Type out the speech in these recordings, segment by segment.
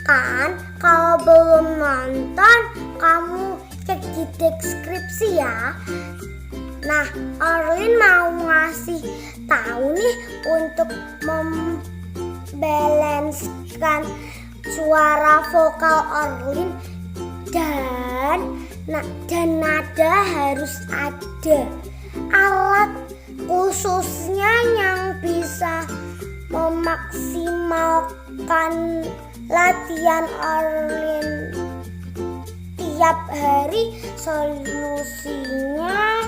Kan kalau belum nonton kamu cek di deskripsi ya. Nah, Orlin mau ngasih tahu nih untuk membalanskan suara vokal Orlin dan nada harus ada. Alat khususnya yang bisa memaksimalkan latihan Orlin tiap hari. Solusinya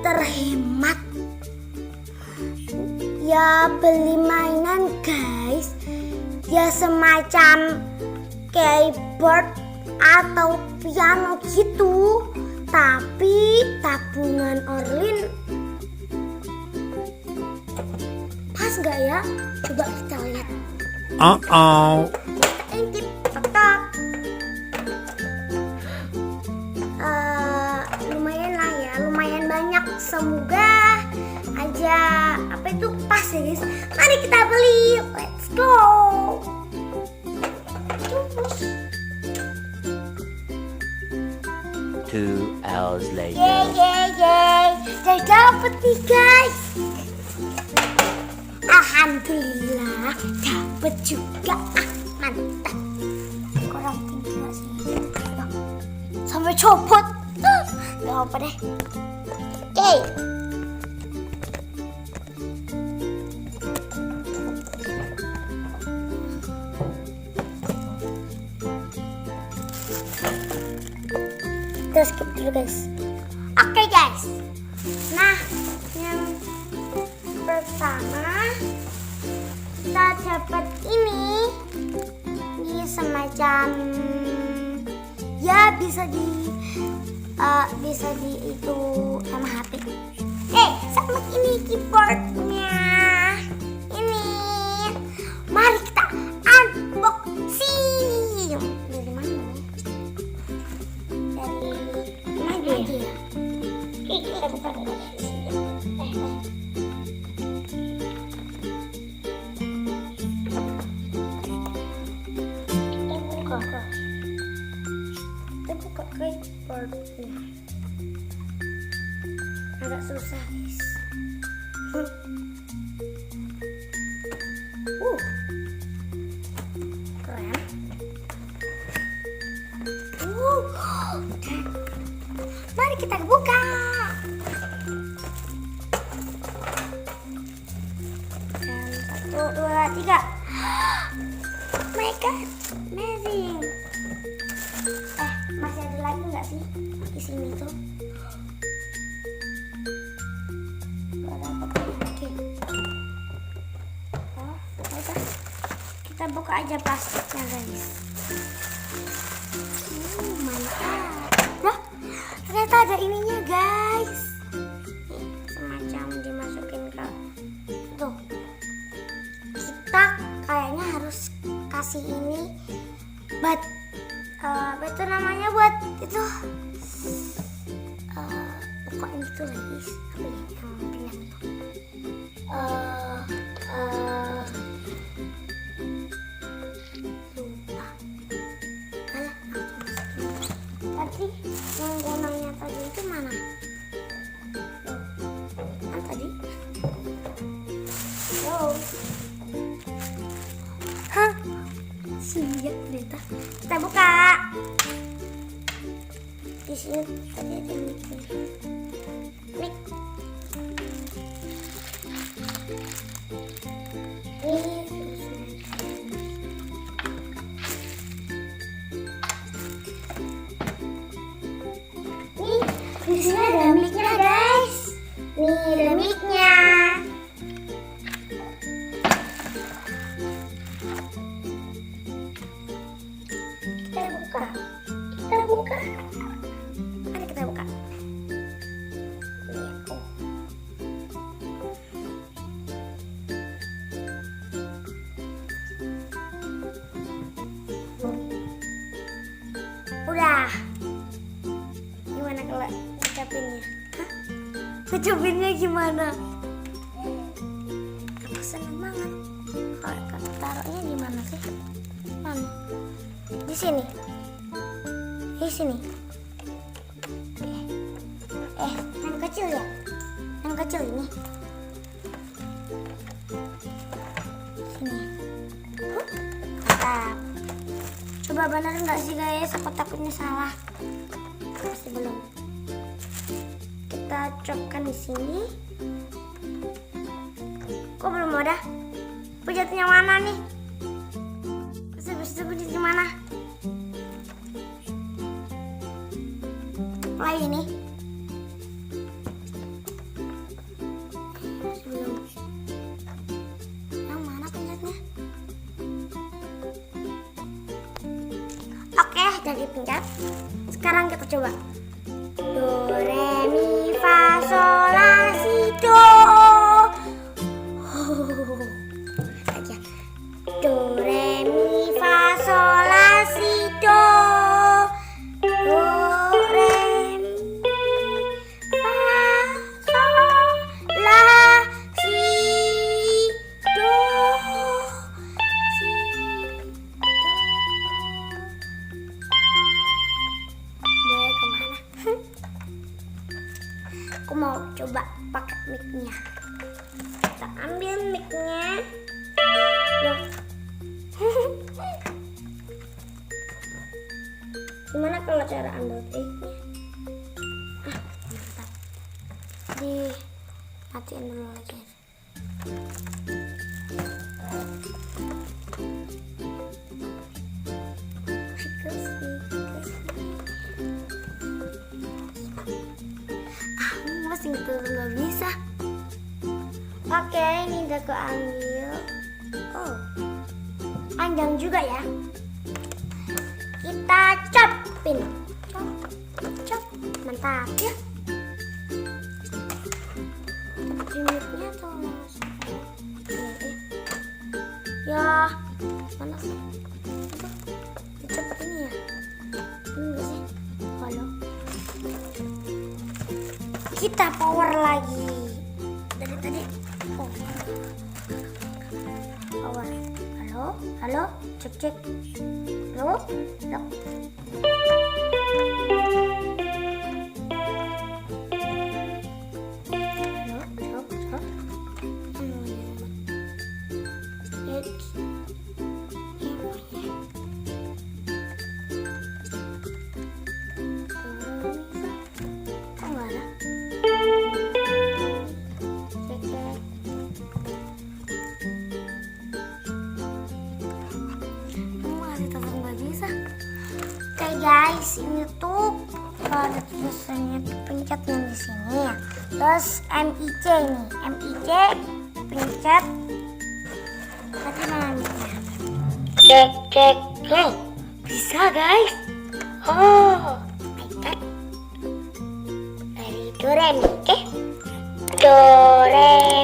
terhemat. Ya beli mainan guys, ya semacam keyboard atau piano gitu. Tapi tabungan Orlin pas gak ya? Coba kita lihat. Intip, tok. Lumayan lah ya, lumayan banyak. Semoga aja pas ya guys. Mari kita beli, let's go. 2 hours later. Yeay. Saya dapet nih guys. Alhamdulillah dapet juga. Mantap. Kurang tinggal sih. Sampai copot. Gak apa deh. Oke. Kita skip dulu guys. Oke guys. Nah, yang pertama kita dapat ini semacam ya bisa di itu sama HP. Sama ini keyboardnya. Ini. Mari kita unboxing. Dari mana? Dari ya? Kita buka dulu. Kita buka keyboardnya. Agak susah guys. Keren. Mari kita buka. Dan 1, 2, 3. Oh my god, amazing. Masih ada lagi nggak sih di sini tuh? Oke. Kita buka aja plastiknya guys. Mantap. Wah, ternyata ada ininya guys. Semacam dimasukin ke tuh. Kita kayaknya harus kasih ini buat apa itu namanya, buat itu pokoknya gitu lah guys. Apa ya yang pindah tuh? Lupa. Tadi yang gunanya tadi itu mana? Kan tadi? Siap ternyata. Kita buka. Di sini tadi ada mic. Di sini ada mic-nya guys. Nih ada mic-nya. Kita buka. Mari kita buka. Udah. Gimana kalau kita ngecopinnya? Hah? Ngecopinnya gimana? Aku seneng banget. Kalau taruhnya di mana sih? Mana? Di sini. Di sini. Yang kecil ya? Yang kecil ini. Sini. Mantap. Coba benar nggak sih guys? Aku takutnya salah. Masih belum. Kita copkan di sini. Kok belum ada? Pijatnya mana nih? Bisa pijat di mana? Play ini. Belum. Yang mana pencetnya? Oke, jadi pencet. Sekarang kita coba. Do, re, mi, fa, sol, la, si, do. Aja. Do, re, mi, fa, sol, la, si, do. Do, re, mi, fa, sol, la, si, do. Si, do. Mulai kemana? Aku mau coba pakai mic-nya. Kita ambil mic-nya. Loh. Gimana kalau cara ambil mic-nya? Mantap. Matiin dulu lagi. Masih nggak bisa. Oke, ini udah aku ambil. Oh, panjang juga ya. Kita copin. Cop. Mantap ya. Copinnya tuh langsung. Ya, mana sih? Dicopot ini ya. Enggak sih. Halo. Kita power lagi. Dari tadi. Oh. Power. Halo. Cek. Halo. Guys, ini tuh kalau ada tulisannya pencet yang di sini ya. Terus MIC ini, MIC pencet. Tadi mana mic-nya? Cek. Bisa guys. Oh, dari do re mi, do re